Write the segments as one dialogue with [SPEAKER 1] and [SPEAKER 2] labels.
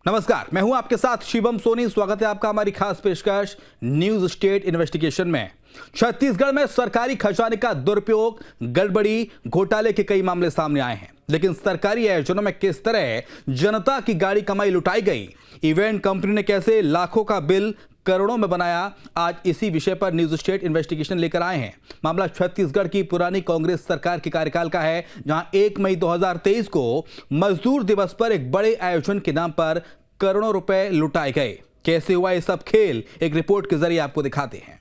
[SPEAKER 1] नमस्कार, मैं हूं आपके साथ शिवम सोनी। स्वागत है आपका हमारी खास पेशकश न्यूज स्टेट इन्वेस्टिगेशन में। छत्तीसगढ़ में सरकारी खजाने का दुरुपयोग, गड़बड़ी, घोटाले के कई मामले सामने आए हैं, लेकिन सरकारी आयोजनों में किस तरह जनता की गाड़ी कमाई लुटाई गई, इवेंट कंपनी ने कैसे लाखों का बिल करोड़ों में बनाया, आज इसी विषय पर न्यूज स्टेट इन्वेस्टिगेशन लेकर आए हैं। मामला छत्तीसगढ़ की पुरानी कांग्रेस सरकार के कार्यकाल का है, जहां 1 मई 2023 को मजदूर दिवस पर एक बड़े आयोजन के नाम पर करोड़ों रुपए लुटाए गए। कैसे हुआ ये सब खेल, एक रिपोर्ट के जरिए आपको दिखाते हैं।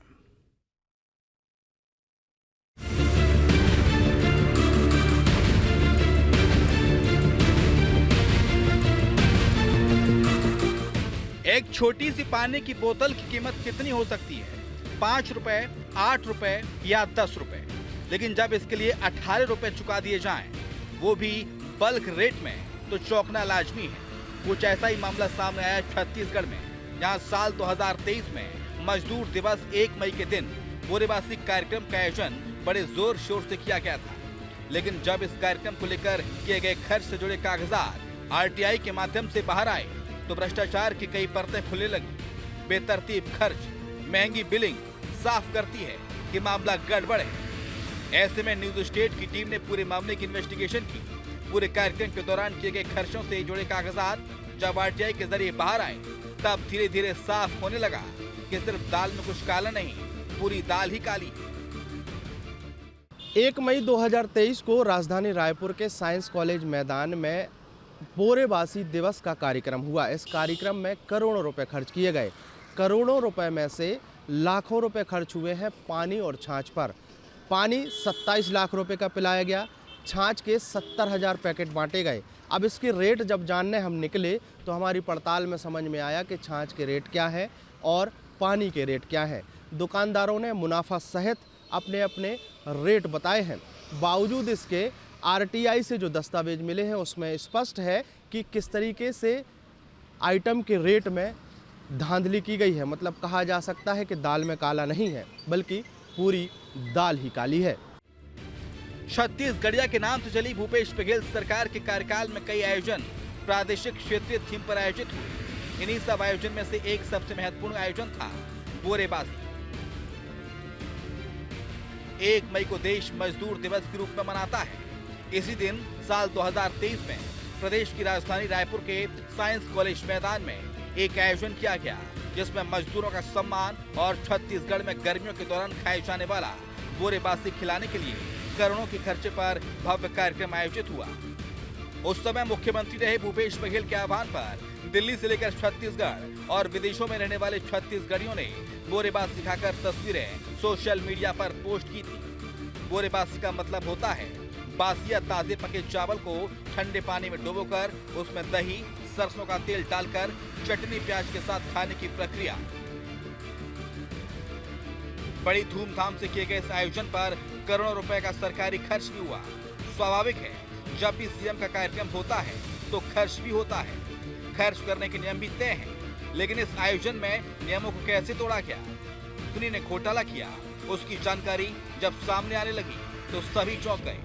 [SPEAKER 1] एक छोटी सी पानी की बोतल की कीमत कितनी हो सकती है? 5 रुपए, 8 रुपए या 10 रुपए। लेकिन जब इसके लिए 18 रुपए चुका दिए जाएं, वो भी बल्क रेट में, तो चौंकना लाजमी है। कुछ ऐसा ही मामला सामने आया छत्तीसगढ़ में, जहां साल 2023 में मजदूर दिवस 1 मई के दिन बोरेबासी कार्यक्रम का आयोजन बड़े जोर शोर से किया गया था। लेकिन जब इस कार्यक्रम को लेकर किए गए खर्च से जुड़े कागजात आरटीआई के माध्यम से बाहर आए, तो भ्रष्टाचार की कई परतें खुलने लगी। बेतरतीब खर्च, महंगी बिलिंग साफ करती है कि मामला गड़बड़ है। ऐसे में न्यूज स्टेट की टीम ने पूरे मामले की इन्वेस्टिगेशन की। पूरे कार्यक्रम के दौरान किए गए खर्चों से जुड़े कागजात जब आरटीआई के जरिए बाहर आए, तब धीरे धीरे साफ होने लगा कि सिर्फ दाल में कुछ काला नहीं, पूरी दाल ही काली है।
[SPEAKER 2] 1 मई 2023 को राजधानी रायपुर के साइंस कॉलेज मैदान में बोरेबासी दिवस का कार्यक्रम हुआ। इस कार्यक्रम में करोड़ों रुपए खर्च किए गए। करोड़ों रुपए में से लाखों रुपए खर्च हुए हैं पानी और छाछ पर। पानी 27 लाख रुपए का पिलाया गया, छाछ के 70,000 पैकेट बांटे गए। अब इसके रेट जब जानने हम निकले, तो हमारी पड़ताल में समझ में आया कि छाछ के रेट क्या है और पानी के रेट क्या है। दुकानदारों ने मुनाफा सहित अपने अपने रेट बताए हैं। बावजूद इसके आरटीआई से जो दस्तावेज मिले हैं, उसमें स्पष्ट है कि किस तरीके से आइटम के रेट में धांधली की गई है। मतलब कहा जा सकता है कि दाल में काला नहीं है, बल्कि पूरी दाल ही काली है।
[SPEAKER 1] छत्तीसगढ़िया के नाम से चली भूपेश बघेल सरकार के कार्यकाल में कई आयोजन प्रादेशिक क्षेत्रीय थीम पर आयोजित हुए। इन्हीं सब आयोजन में से एक सबसे महत्वपूर्ण आयोजन था बोरेबासी। 1 मई को देश मजदूर दिवस के रूप में मनाता है। इसी दिन साल 2023 में प्रदेश की राजधानी रायपुर के साइंस कॉलेज मैदान में एक आयोजन किया गया, जिसमें मजदूरों का सम्मान और छत्तीसगढ़ में गर्मियों के दौरान खाए जाने वाला बोरेबासी खिलाने के लिए करोड़ों के खर्चे पर भव्य कार्यक्रम आयोजित हुआ। उस समय मुख्यमंत्री रहे भूपेश बघेल के आह्वान पर दिल्ली से लेकर छत्तीसगढ़ और विदेशों में रहने वाले छत्तीसगढ़ियों ने बोरेबासी सिखाकर तस्वीरें सोशल मीडिया पर पोस्ट की थी। बोरेबासी का मतलब होता है बासी या ताजे पके चावल को ठंडे पानी में डुबोकर उसमें दही, सरसों का तेल डालकर चटनी प्याज के साथ खाने की प्रक्रिया। बड़ी धूमधाम से किए गए इस आयोजन पर करोड़ों रुपए का सरकारी खर्च भी हुआ। स्वाभाविक है, जब भी सीएम का कार्यक्रम होता है तो खर्च भी होता है। खर्च करने के नियम भी तय हैं, लेकिन इस आयोजन में नियमों को कैसे तोड़ा गया, किन्हीं ने घोटाला किया, उसकी जानकारी जब सामने आने लगी तो सभी चौंक गए।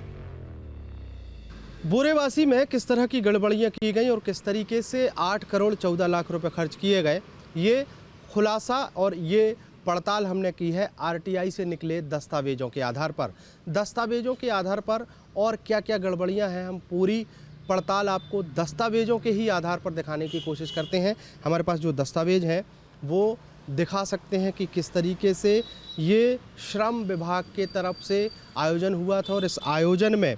[SPEAKER 2] बोरेबासी में किस तरह की गड़बड़ियां की गई और किस तरीके से 8 करोड़ 14 लाख रुपए खर्च किए गए, ये खुलासा और ये पड़ताल हमने की है आरटीआई से निकले दस्तावेजों के आधार पर। दस्तावेजों के आधार पर और क्या क्या गड़बड़ियां हैं, हम पूरी पड़ताल आपको दस्तावेजों के ही आधार पर दिखाने की कोशिश करते हैं। हमारे पास जो दस्तावेज हैं वो दिखा सकते हैं कि किस तरीके से ये श्रम विभाग के तरफ से आयोजन हुआ था, और इस आयोजन में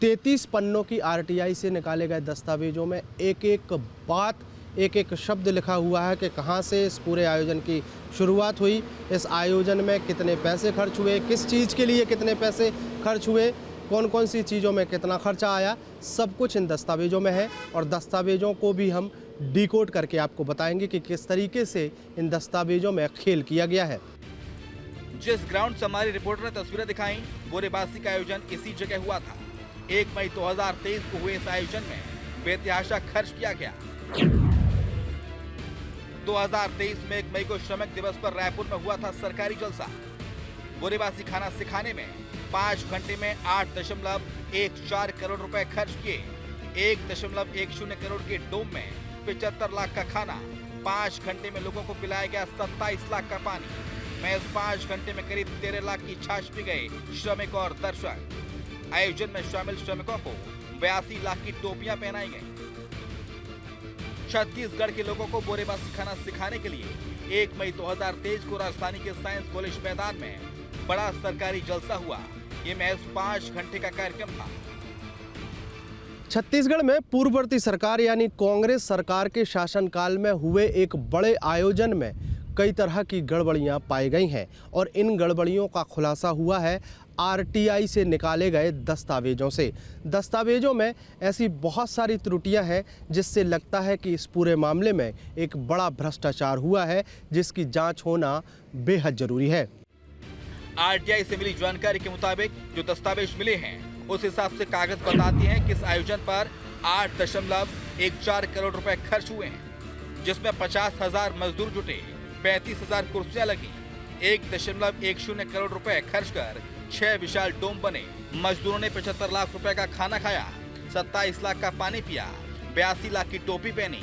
[SPEAKER 2] 33 पन्नों की आरटीआई से निकाले गए दस्तावेजों में एक एक बात, एक एक शब्द लिखा हुआ है कि कहाँ से इस पूरे आयोजन की शुरुआत हुई, इस आयोजन में कितने पैसे खर्च हुए, किस चीज़ के लिए कितने पैसे खर्च हुए, कौन कौन सी चीज़ों में कितना खर्चा आया, सब कुछ इन दस्तावेजों में है। और दस्तावेजों को भी हम डिकोड करके आपको बताएंगे कि किस तरीके से इन दस्तावेजों में खेल किया गया है।
[SPEAKER 1] जिस ग्राउंड से हमारी रिपोर्टर ने तस्वीरें दिखाई, बोरेबासी का आयोजन इसी जगह हुआ था। 1 मई 2023 को हुए इस आयोजन में बेतहाशा खर्च किया गया। 2023 में 1 मई को श्रमिक दिवस पर रायपुर में हुआ था सरकारी जलसा। बोरेबासी खाना सिखाने में 5 घंटे में 8.14 करोड़ रुपए खर्च किए। 1.10 करोड़ के डोम में 75 लाख का खाना, 5 घंटे में लोगों को पिलाया गया 27 लाख का पानी। महज 5 घंटे में करीब 13 लाख की छाछ पी गए श्रमिक और दर्शक। आयोजन में शामिल श्रमिकों को 82 लाख की टोपियां पहनाई गई। छत्तीसगढ़ के लोगों को बोरेबासी खाना सिखाने के लिए 1 मई 2023 को राजधानी के साइंस कॉलेज मैदान में बड़ा सरकारी जलसा हुआ। ये महज 5 घंटे का कार्यक्रम था।
[SPEAKER 2] छत्तीसगढ़ में पूर्ववर्ती सरकार यानी कांग्रेस सरकार के शासनकाल में हुए एक बड़े आयोजन में कई तरह की गड़बड़ियां पाई गई हैं और इन गड़बड़ियों का खुलासा हुआ है आरटीआई से निकाले गए दस्तावेजों से। दस्तावेजों में ऐसी बहुत सारी त्रुटियां हैं जिससे लगता है कि इस पूरे मामले में एक बड़ा भ्रष्टाचार हुआ है जिसकी जांच होना बेहद जरूरी है।
[SPEAKER 1] आरटीआई से मिली जानकारी के मुताबिक जो दस्तावेज मिले हैं उस हिसाब से कागज बताती हैं कि इस आयोजन पर 8.14 करोड़ रुपए खर्च हुए हैं, जिसमें 50,000 मजदूर जुटे, 35,000 कुर्सियां लगी, 1.10 करोड़ रुपए खर्च कर 6 विशाल डोम बने। मजदूरों ने 75 लाख रुपए का खाना खाया, 27 लाख का पानी पिया, 82 लाख की टोपी पहनी,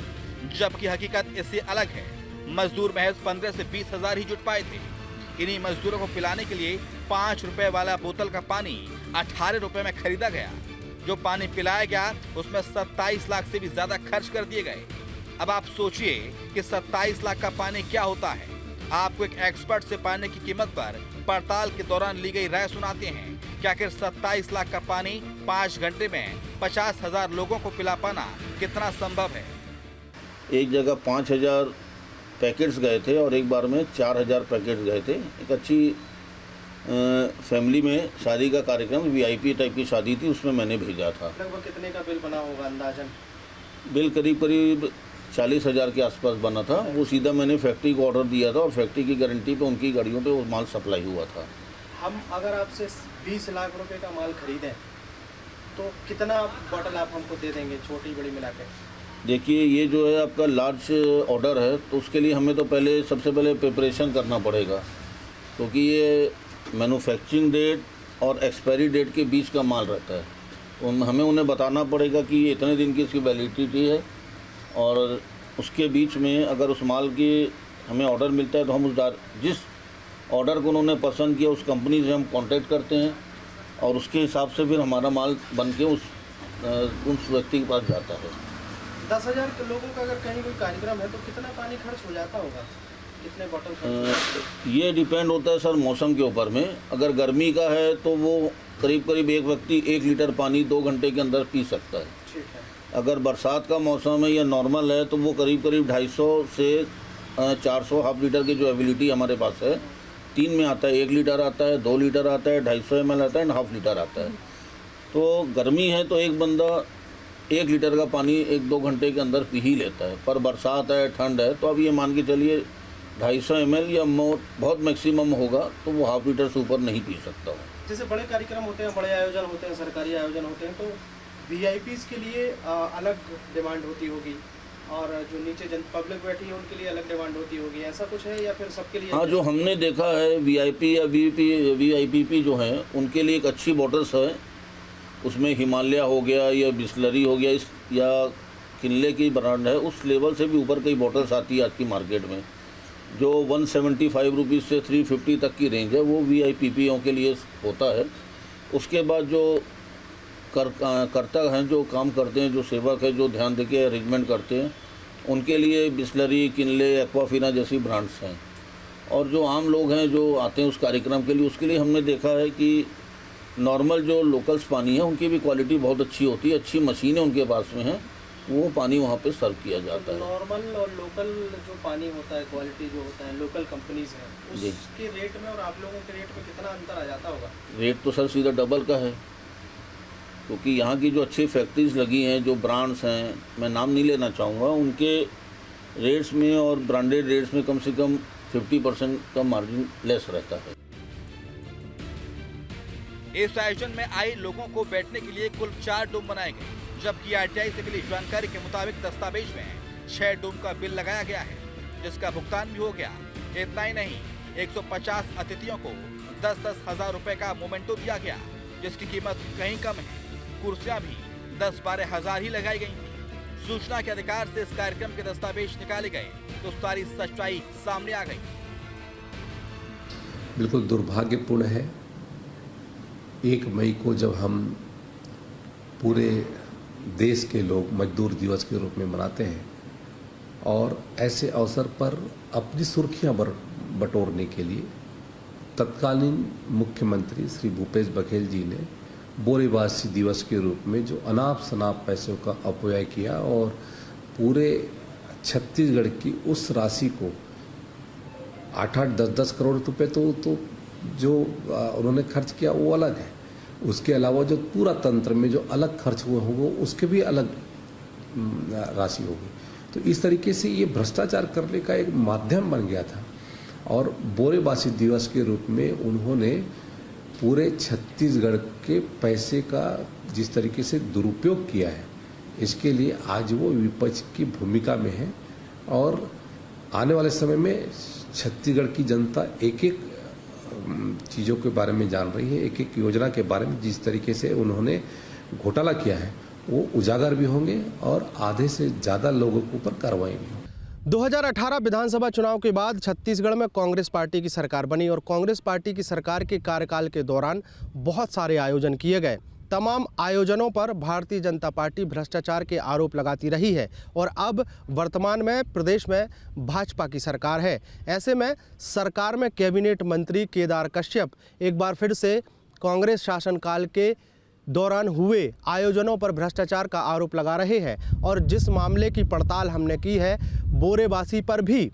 [SPEAKER 1] जबकि हकीकत इससे अलग है। मजदूर महज 15 से 20 हजार ही जुट पाए थे। इन्हीं मजदूरों को पिलाने के लिए 5 रुपए वाला बोतल का पानी 18 रुपए में खरीदा गया। जो पानी पिलाया गया उसमें 27 लाख से भी ज्यादा खर्च कर दिए गए। अब आप सोचिए कि 27 लाख का पानी क्या होता है। आपको एक एक्सपर्ट से पानी की कीमत पर पड़ताल के दौरान ली गई राय सुनाते हैं कि आखिर 27 लाख का पानी 5 घंटे में 50,000 लोगों को पिला पाना कितना संभव है।
[SPEAKER 3] एक जगह 5,000 पैकेट्स गए थे और एक बार में 4,000 पैकेट्स गए थे। एक अच्छी फैमिली में शादी का कार्यक्रम, वीआईपी टाइप की शादी थी, उसमें मैंने भेजा था।
[SPEAKER 2] लगभग कितने का बिल बना होगा अंदाजन?
[SPEAKER 3] बिल करीब 40,000 के आसपास बना था। वो सीधा मैंने फैक्ट्री को ऑर्डर दिया था और फैक्ट्री की गारंटी पे उनकी गाड़ियों पे वो माल सप्लाई हुआ था।
[SPEAKER 2] हम अगर आपसे 20 लाख रुपए का माल खरीदें तो कितना बॉटल आप हमको दे देंगे, छोटी बड़ी मिला के?
[SPEAKER 3] देखिए, ये जो है आपका लार्ज ऑर्डर है तो उसके लिए हमें तो सबसे पहले प्रिपरेशन करना पड़ेगा, क्योंकि ये मैन्युफैक्चरिंग डेट और एक्सपायरी डेट के बीच का माल रहता है। तो हमें उन्हें बताना पड़ेगा कि ये इतने दिन की इसकी वैलिडिटी है और उसके बीच में अगर उस माल की हमें ऑर्डर मिलता है तो हम जिस ऑर्डर को उन्होंने पसंद किया उस कंपनी से हम कांटेक्ट करते हैं और उसके हिसाब से फिर हमारा माल बन के उस व्यक्ति के पास जाता है।
[SPEAKER 2] 10,000 लोगों का अगर कहीं कोई कार्यक्रम है तो कितना पानी खर्च हो जाता होगा? कितने बोतल खर्च?
[SPEAKER 3] ये डिपेंड होता है सर मौसम के ऊपर में। अगर गर्मी का है तो वो करीब एक व्यक्ति 1 लीटर पानी 2 घंटे के अंदर पी सकता है।
[SPEAKER 2] ठीक है।
[SPEAKER 3] अगर बरसात का मौसम है या नॉर्मल है तो वो करीब 250 से 400 हाफ लीटर की जो एबिलिटी हमारे पास है, 3 में आता है। 1 लीटर आता है, 2 लीटर आता है, 250 ml आता है एंड हाफ लीटर आता है। तो गर्मी है तो एक बंदा 1 लीटर का पानी 1-2 घंटे के अंदर पी ही लेता है। पर बरसात है, ठंड है, तो अब ये मान के चलिए 250 ml या बहुत मैक्सिमम होगा तो वो हाफ लीटर से ऊपर नहीं पी सकता।
[SPEAKER 2] जैसे बड़े कार्यक्रम होते हैं, बड़े आयोजन होते हैं, सरकारी आयोजन होते हैं, तो वीआईपीज़ के लिए अलग डिमांड होती होगी और जो नीचे पब्लिक बैठी है उनके लिए अलग डिमांड होती होगी, ऐसा कुछ है या फिर सबके लिए?
[SPEAKER 3] हाँ, जो हमने देखा है वीआईपी या वीआईपी जो हैं उनके लिए एक अच्छी बॉटल्स है। उसमें हिमालय हो गया या बिस्लरी हो गया या किनले की ब्रांड है, उस लेवल से भी ऊपर कई बॉटल्स आती है आज की मार्केट में। जो 175 रुपीज़ से 350 तक की रेंज है वो वीआईपीओ के लिए होता है। उसके बाद जो करता हैं, जो काम करते हैं, जो सेवक है, जो ध्यान देके अरेंजमेंट करते हैं, उनके लिए बिस्लरी, किनले, एक्वाफिना जैसी ब्रांड्स हैं। और जो आम लोग हैं जो आते हैं उस कार्यक्रम के लिए, उसके लिए हमने देखा है कि नॉर्मल जो लोकल्स पानी है उनकी भी क्वालिटी बहुत अच्छी होती है। अच्छी मशीनें उनके पास में हैं, वो पानी वहाँ पे सर्व किया जाता है।
[SPEAKER 2] नॉर्मल और लोकल जो पानी होता है, क्वालिटी जो होता है, लोकल कंपनीज हैं, उसके रेट में और आप लोगों के रेट में कितना अंतर आ जाता होगा?
[SPEAKER 3] रेट तो सर सीधा डबल का है, क्योंकि यहाँ की जो अच्छी फैक्ट्रीज लगी हैं, जो ब्रांड्स हैं, मैं नाम नहीं लेना चाहूँगा, उनके रेट्स में और ब्रांडेड रेट्स में कम से कम 50% का मार्जिन लेस रहता है।
[SPEAKER 1] इस आयोजन में आए लोगों को बैठने के लिए कुल 4 डोम बनाए गए, जबकि आरटीआई से मिली जानकारी के मुताबिक दस्तावेज में 6 डोम का बिल लगाया गया है, जिसका भुगतान भी हो गया। इतना ही नहीं, 150 अतिथियों को 10-10 हजार रुपए का मोमेंटो दिया गया, जिसकी कीमत कहीं कम है। कुर्सियां भी 10-12 हजार ही लगाई गई थी। सूचना के अधिकार से इस कार्यक्रम के दस्तावेज निकाले गए तो सारी सच्चाई सामने आ गई।
[SPEAKER 4] बिल्कुल दुर्भाग्यपूर्ण है। 1 मई को जब हम पूरे देश के लोग मजदूर दिवस के रूप में मनाते हैं और ऐसे अवसर पर अपनी सुर्खियां बटोरने के लिए तत्कालीन मुख्यमंत्री श्री भूपेश बघेल जी ने बोरेबासी दिवस के रूप में जो अनाप शनाप पैसों का अपव्यय किया और पूरे छत्तीसगढ़ की उस राशि को 8-8, 10-10 करोड़ रुपए तो जो उन्होंने खर्च किया वो अलग है। उसके अलावा जो पूरा तंत्र में जो अलग खर्च हुए होंगे उसके भी अलग राशि होगी। तो इस तरीके से ये भ्रष्टाचार करने का एक माध्यम बन गया था और बोरेबासी दिवस के रूप में उन्होंने पूरे छत्तीसगढ़ के पैसे का जिस तरीके से दुरुपयोग किया है, इसके लिए आज वो विपक्ष की भूमिका में है और आने वाले समय में छत्तीसगढ़ की जनता एक एक चीज़ों के बारे में जान रही है, एक एक योजना के बारे में जिस तरीके से उन्होंने घोटाला किया है वो उजागर भी होंगे और आधे से ज़्यादा लोगों के ऊपर कार्रवाई भी होगी।
[SPEAKER 2] 2018 विधानसभा चुनाव के बाद छत्तीसगढ़ में कांग्रेस पार्टी की सरकार बनी और कांग्रेस पार्टी की सरकार के कार्यकाल के दौरान बहुत सारे आयोजन किए गए। तमाम आयोजनों पर भारतीय जनता पार्टी भ्रष्टाचार के आरोप लगाती रही है और अब वर्तमान में प्रदेश में भाजपा की सरकार है। ऐसे में सरकार में कैबिनेट मंत्री केदार कश्यप एक बार फिर से कांग्रेस शासनकाल के दौरान हुए आयोजनों पर भ्रष्टाचार का आरोप लगा रहे हैं और जिस मामले की पड़ताल हमने की है बोरेबासी पर भी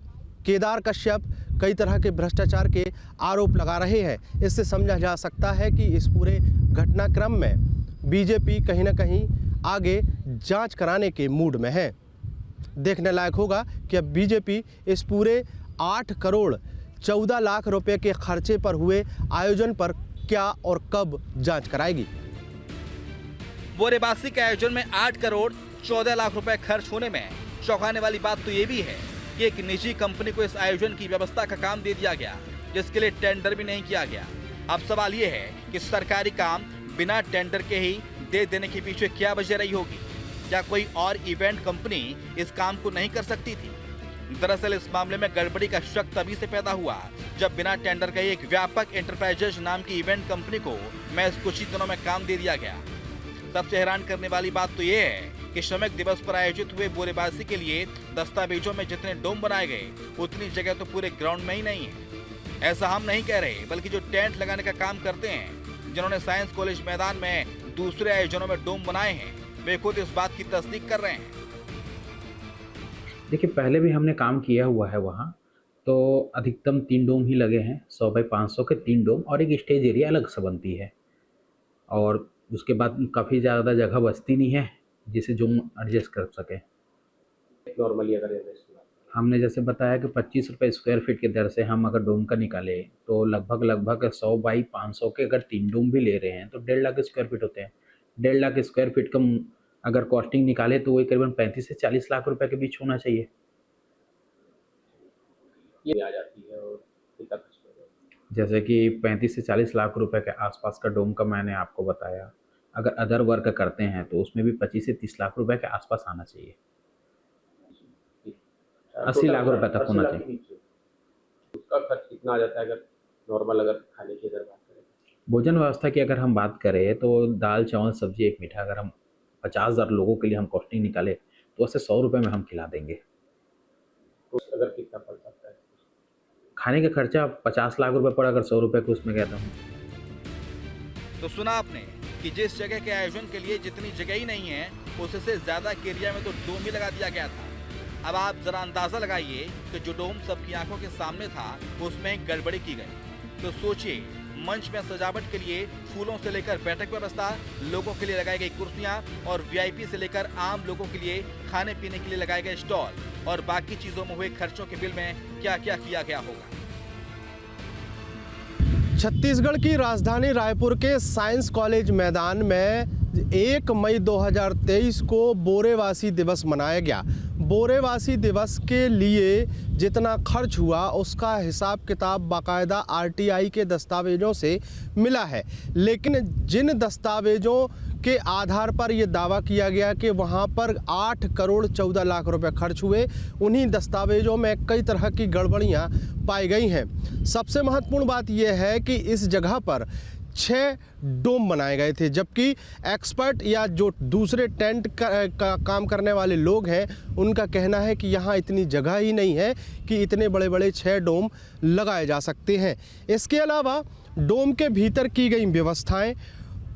[SPEAKER 2] केदार कश्यप कई तरह के भ्रष्टाचार के आरोप लगा रहे हैं। इससे समझा जा सकता है कि इस पूरे घटनाक्रम में बीजेपी कहीं ना कहीं आगे जांच कराने के मूड में है। देखने लायक होगा कि अब बीजेपी इस पूरे 8 करोड़ 14 लाख रुपए के खर्चे पर हुए आयोजन पर क्या और कब जांच कराएगी।
[SPEAKER 1] बोरेबासी के आयोजन में 8 करोड़ 14 लाख रुपए खर्च होने में चौंकाने वाली बात तो ये भी है कि एक निजी कंपनी को इस आयोजन की व्यवस्था का काम दे दिया गया जिसके लिए टेंडर भी नहीं किया गया। अब सवाल ये है कि सरकारी काम बिना टेंडर के ही दे देने के पीछे क्या वजह रही होगी? क्या कोई और इवेंट कंपनी इस काम को नहीं कर सकती थी? दरअसल इस मामले में गड़बड़ी का शक तभी से पैदा हुआ जब बिना टेंडर के एक व्यापक एंटरप्राइजेज नाम की इवेंट कंपनी को महज कुछ ही दिनों में काम दे दिया गया। सबसे हैरान करने वाली बात तो ये है कि श्रमिक दिवस पर आयोजित हुए बोरेबासी के लिए दस्तावेजों में जितने डोम बनाए गए उतनी जगह तो पूरे ग्राउंड में ही नहीं है। ऐसा हम नहीं कह रहे, बल्कि जो टेंट लगाने का काम करते हैं, जिन्होंने साइंस कॉलेज मैदान में दूसरे आयोजनों में डोम बनाए हैं, वे खुद इस बात की तस्दीक कर रहे हैं।
[SPEAKER 5] देखिए, पहले भी हमने काम किया हुआ है वहाँ, तो अधिकतम 3 डोम ही लगे हैं। 100 बाई 500 के 3 डोम और एक स्टेज एरिया अलग से बनती है और उसके बाद काफ़ी ज़्यादा जगह बचती नहीं है जिसे जो एडजस्ट कर सके।
[SPEAKER 6] नॉर्मली अगर
[SPEAKER 5] हमने जैसे बताया कि 25 रुपये स्क्वायर फीट के दर से हम अगर डोम का निकाले तो लगभग 100 बाई 500 के अगर 3 डोम भी ले रहे हैं तो 1.5 लाख स्क्वायर फीट होते हैं। 1.5 लाख स्क्वायर फीट का अगर कॉस्टिंग निकाले तो वही करीबन 35 से 40 लाख रुपए के बीच होना चाहिए।
[SPEAKER 6] ये आ जाती है और कितना खर्च
[SPEAKER 5] जैसे कि 35 से 40 लाख रुपए के आसपास का डोम का मैंने आपको बताया। अगर अदर वर्क करते हैं तो उसमें भी 25 से 30 लाख रुपए के आसपास आना चाहिए। 80 लाख रुपए तक होना चाहिए।
[SPEAKER 6] उसका खर्च कितना आ जाता है अगर नॉर्मल अगर खाने की अगर बात करें?
[SPEAKER 5] भोजन व्यवस्था की अगर हम बात करें तो दाल चावल सब्जी एक मीठा अगर हम 50,000 लोगों के लिए हम कॉस्टिंग निकाले तो उससे 100 रुपये में हम खिला देंगे।
[SPEAKER 6] तो अगर कितना पड़ सकता है?
[SPEAKER 5] खाने का खर्चा 50 लाख रुपए पड़ा, अगर 100 रुपये को उसमें कहता हूँ।
[SPEAKER 1] तो सुना आपने कि जिस जगह के आयोजन के लिए जितनी जगह ही नहीं है उससे ज्यादा के एरिया में तो डोम ही लगा दिया गया था। अब आप जरा अंदाजा लगाइए कि जो डोम सबकी आंखों के सामने था उसमें गड़बड़ी की गई। तो सोचिए, मंच में सजावट के लिए फूलों से लेकर बैठक व्यवस्था, लोगों के लिए लगाई गई कुर्सियां और वीआईपी से लेकर आम लोगों के लिए खाने पीने के लिए लगाए गए स्टॉल और बाकी चीजों में हुए खर्चों के बिल में क्या क्या किया गया होगा।
[SPEAKER 2] छत्तीसगढ़ की राजधानी रायपुर के साइंस कॉलेज मैदान में 1 मई 2023 को बोरेबासी दिवस मनाया गया। बोरेबासी दिवस के लिए जितना खर्च हुआ उसका हिसाब किताब बाकायदा आरटीआई के दस्तावेजों से मिला है, लेकिन जिन दस्तावेजों के आधार पर ये दावा किया गया कि वहाँ पर 8 करोड़ 14 लाख रुपए खर्च हुए। उन्हीं दस्तावेजों में कई तरह की गड़बड़ियाँ पाई गई हैं। सबसे महत्वपूर्ण बात यह है कि इस जगह पर 6 डोम बनाए गए थे, जबकि एक्सपर्ट या जो दूसरे टेंट का काम करने वाले लोग हैं उनका कहना है कि यहाँ इतनी जगह ही नहीं है कि इतने बड़े बड़े 6 डोम लगाए जा सकते हैं। इसके अलावा डोम के भीतर की गई व्यवस्थाएं,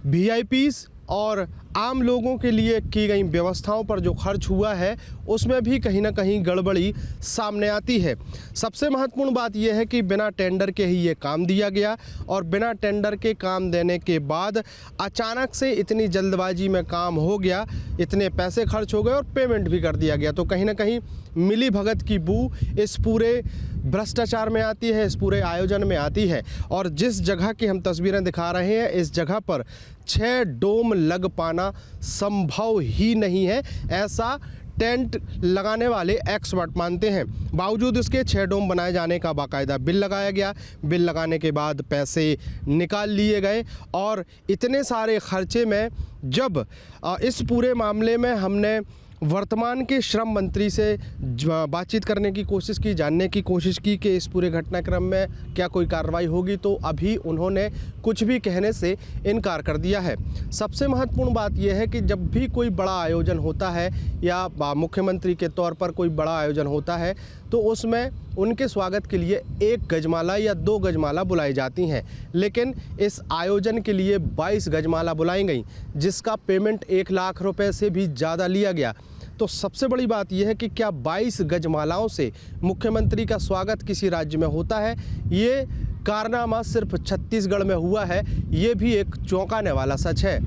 [SPEAKER 2] वीआईपीज़ और आम लोगों के लिए की गई व्यवस्थाओं पर जो खर्च हुआ है उसमें भी कहीं ना कहीं गड़बड़ी सामने आती है। सबसे महत्वपूर्ण बात यह है कि बिना टेंडर के ही ये काम दिया गया और बिना टेंडर के काम देने के बाद अचानक से इतनी जल्दबाजी में काम हो गया, इतने पैसे खर्च हो गए और पेमेंट भी कर दिया गया। तो कहीं ना कहीं मिली भगत की बू इस पूरे भ्रष्टाचार में आती है, इस पूरे आयोजन में आती है। और जिस जगह की हम तस्वीरें दिखा रहे हैं, इस जगह पर 6 डोम लग पाना संभव ही नहीं है, ऐसा टेंट लगाने वाले एक्सपर्ट मानते हैं। बावजूद इसके 6 डोम बनाए जाने का बाकायदा बिल लगाया गया। बिल लगाने के बाद पैसे निकाल लिए गए और इतने सारे खर्चे में जब इस पूरे मामले में हमने वर्तमान के श्रम मंत्री से बातचीत करने की कोशिश की, जानने की कोशिश की कि इस पूरे घटनाक्रम में क्या कोई कार्रवाई होगी, तो अभी उन्होंने कुछ भी कहने से इनकार कर दिया है। सबसे महत्वपूर्ण बात यह है कि जब भी कोई बड़ा आयोजन होता है या मुख्यमंत्री के तौर पर कोई बड़ा आयोजन होता है तो उसमें उनके स्वागत के लिए 1 गजमाला या 2 गजमाला बुलाई जाती हैं, लेकिन इस आयोजन के लिए 22 गजमाला बुलाई गई, जिसका पेमेंट 1 लाख रुपए से भी ज़्यादा लिया गया। तो सबसे बड़ी बात यह है कि क्या 22 गजमालाओं से मुख्यमंत्री का स्वागत किसी राज्य में होता है? ये कारनामा सिर्फ छत्तीसगढ़ में हुआ है, ये भी एक चौंकाने वाला सच है।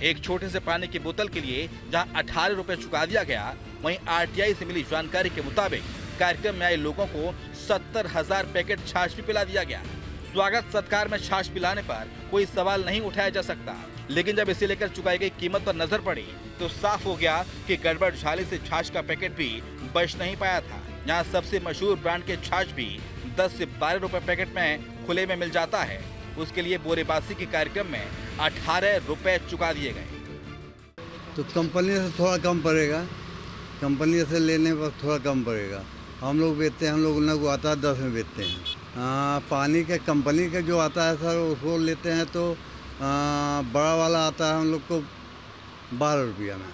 [SPEAKER 1] एक छोटे से पानी की बोतल के लिए जहां 18 रुपए चुका दिया गया, वहीं आरटीआई से मिली जानकारी के मुताबिक कार्यक्रम में आए लोगों को 70,000 पैकेट छाछ भी पिला दिया गया। स्वागत सत्कार में छाछ पिलाने पर कोई सवाल नहीं उठाया जा सकता, लेकिन जब इसे लेकर चुकाई गई कीमत पर नजर पड़ी तो साफ हो गया कि गड़बड़ झाले से छाछ का पैकेट भी बच नहीं पाया था। यहाँ सबसे मशहूर ब्रांड के छाछ भी 10 से 12 रुपए पैकेट में खुले में मिल जाता है। उसके लिए बोरेबासी के कार्यक्रम में 18 रुपए चुका दिए गए।
[SPEAKER 7] तो कंपनी से थोड़ा कम पड़ेगा, कंपनी से लेने पर थोड़ा कम पड़ेगा। हम लोग बेचते हैं, हम लोग उन को आता है 10 में बेचते हैं। पानी के कंपनी का जो आता है सर उसको लेते हैं तो बड़ा वाला आता है हम लोग को 12 रुपया में,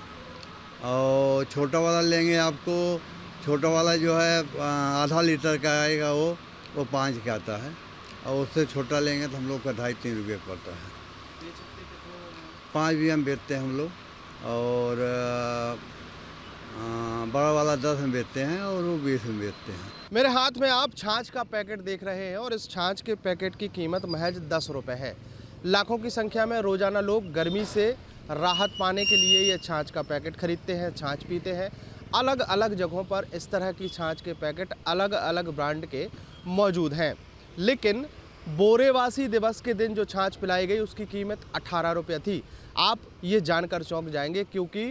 [SPEAKER 7] और छोटा वाला लेंगे आपको, छोटा वाला जो है आधा लीटर का आएगा वो 5 का आता है, और उससे छोटा लेंगे तो हम लोग का 2.5-3 रुपये पड़ता है। 5 भी हम बेचते हैं हम लोग, और बड़ा वाला 10 में बेचते हैं और वो 20 में बेचते हैं।
[SPEAKER 2] मेरे हाथ में आप छाछ का पैकेट देख रहे हैं और इस छाछ के पैकेट की कीमत महज 10 रुपये है। लाखों की संख्या में रोजाना लोग गर्मी से राहत पाने के लिए ये छाछ का पैकेट खरीदते हैं, छाछ पीते हैं। अलग अलग जगहों पर इस तरह की छाछ के पैकेट अलग अलग ब्रांड के मौजूद हैं, लेकिन बोरेवासी दिवस के दिन जो छाछ पिलाई गई उसकी कीमत 18 रुपये थी। आप ये जानकर चौंक जाएंगे क्योंकि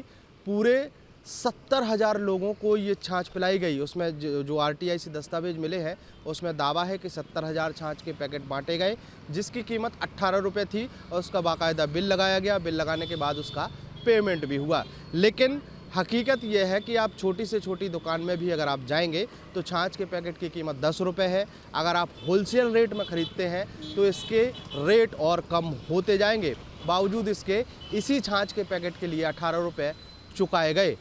[SPEAKER 2] पूरे 70,000 लोगों को ये छाछ पिलाई गई। उसमें जो आरटीआई से दस्तावेज मिले हैं उसमें दावा है कि 70,000 छाछ के पैकेट बांटे गए, जिसकी कीमत 18 रुपये थी और उसका बाकायदा बिल लगाया गया। बिल लगाने के बाद उसका पेमेंट भी हुआ, लेकिन हकीकत यह है कि आप छोटी से छोटी दुकान में भी अगर आप जाएंगे तो छाछ के पैकेट की कीमत 10 रुपये है। अगर आप होलसेल रेट में ख़रीदते हैं तो इसके रेट और कम होते जाएंगे। बावजूद इसके इसी छाछ के पैकेट के लिए 18 रुपये चुकाए गए।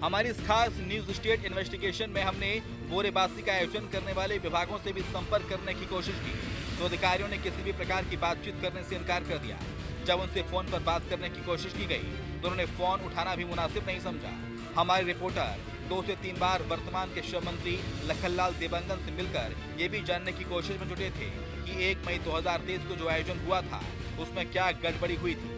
[SPEAKER 1] हमारी इस खास न्यूज स्टेट इन्वेस्टिगेशन में हमने बोरेबासी का आयोजन करने वाले विभागों से भी संपर्क करने की कोशिश की, तो अधिकारियों ने किसी भी प्रकार की बातचीत करने से इनकार कर दिया। जब उनसे फोन पर बात करने की कोशिश की गई तो उन्होंने फोन उठाना भी मुनासिब नहीं समझा। हमारे रिपोर्टर 2 से 3 बार वर्तमान के श्रम मंत्री लखनलाल देवांगन से मिलकर ये भी जानने की कोशिश में जुटे थे कि 1 मई 2023 को जो आयोजन हुआ था उसमें क्या गड़बड़ी हुई थी।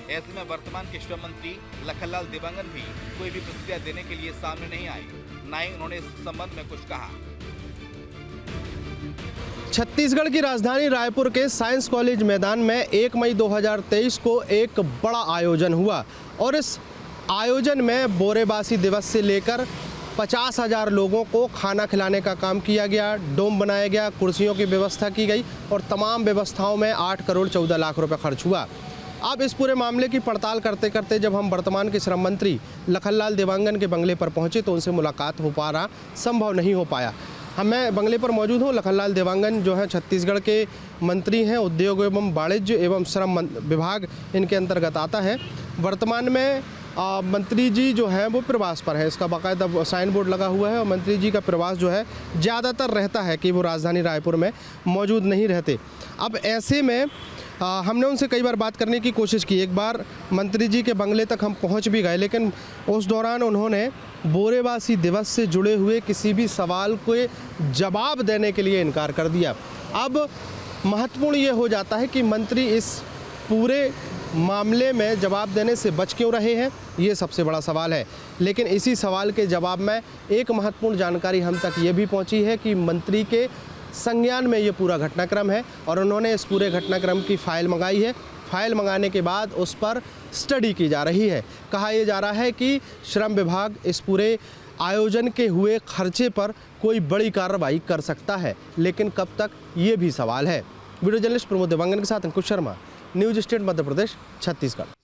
[SPEAKER 1] ऐसे में वर्तमान के श्रम मंत्री लखनलाल देवांगन भी कोई भी प्रतिक्रिया देने के लिए सामने नहीं आए, न ही उन्होंने इस संबंध में कुछ कहा।
[SPEAKER 2] छत्तीसगढ़ की राजधानी रायपुर के साइंस कॉलेज मैदान में 1 मई 2023 को एक बड़ा आयोजन हुआ और इस आयोजन में बोरेबासी दिवस से लेकर 50,000 लोगों को खाना खिलाने का काम किया गया, डोम बनाया गया, कुर्सियों की व्यवस्था की गई और तमाम व्यवस्थाओं में 8 करोड़ 14 लाख रुपए खर्च हुआ। अब इस पूरे मामले की पड़ताल करते करते जब हम वर्तमान के श्रम मंत्री लखनलाल देवांगन के बंगले पर पहुंचे तो उनसे मुलाकात हो पा रहा संभव नहीं हो पाया। मैं बंगले पर मौजूद हूं। लखनलाल देवांगन जो है छत्तीसगढ़ के मंत्री हैं, उद्योग एवं वाणिज्य एवं श्रम विभाग इनके अंतर्गत आता है। वर्तमान में मंत्री जी जो है वो प्रवास पर है, इसका बाकायदा साइन बोर्ड लगा हुआ है और मंत्री जी का प्रवास जो है ज़्यादातर रहता है कि वो राजधानी रायपुर में मौजूद नहीं रहते। अब ऐसे में हमने उनसे कई बार बात करने की कोशिश की। एक बार मंत्री जी के बंगले तक हम पहुंच भी गए, लेकिन उस दौरान उन्होंने बोरेवासी दिवस से जुड़े हुए किसी भी सवाल को जवाब देने के लिए इनकार कर दिया। अब महत्वपूर्ण ये हो जाता है कि मंत्री इस पूरे मामले में जवाब देने से बच क्यों रहे हैं, ये सबसे बड़ा सवाल है। लेकिन इसी सवाल के जवाब में एक महत्वपूर्ण जानकारी हम तक ये भी पहुंची है कि मंत्री के संज्ञान में ये पूरा घटनाक्रम है और उन्होंने इस पूरे घटनाक्रम की फ़ाइल मंगाई है। फ़ाइल मंगाने के बाद उस पर स्टडी की जा रही है। कहा यह जा रहा है कि श्रम विभाग इस पूरे आयोजन के हुए खर्चे पर कोई बड़ी कार्रवाई कर सकता है, लेकिन कब तक ये भी सवाल है। वीडियो जर्नलिस्ट प्रमोद देवांगन के साथ अंकुश शर्मा, न्यूज स्टेट मध्य प्रदेश, छत्तीसगढ़।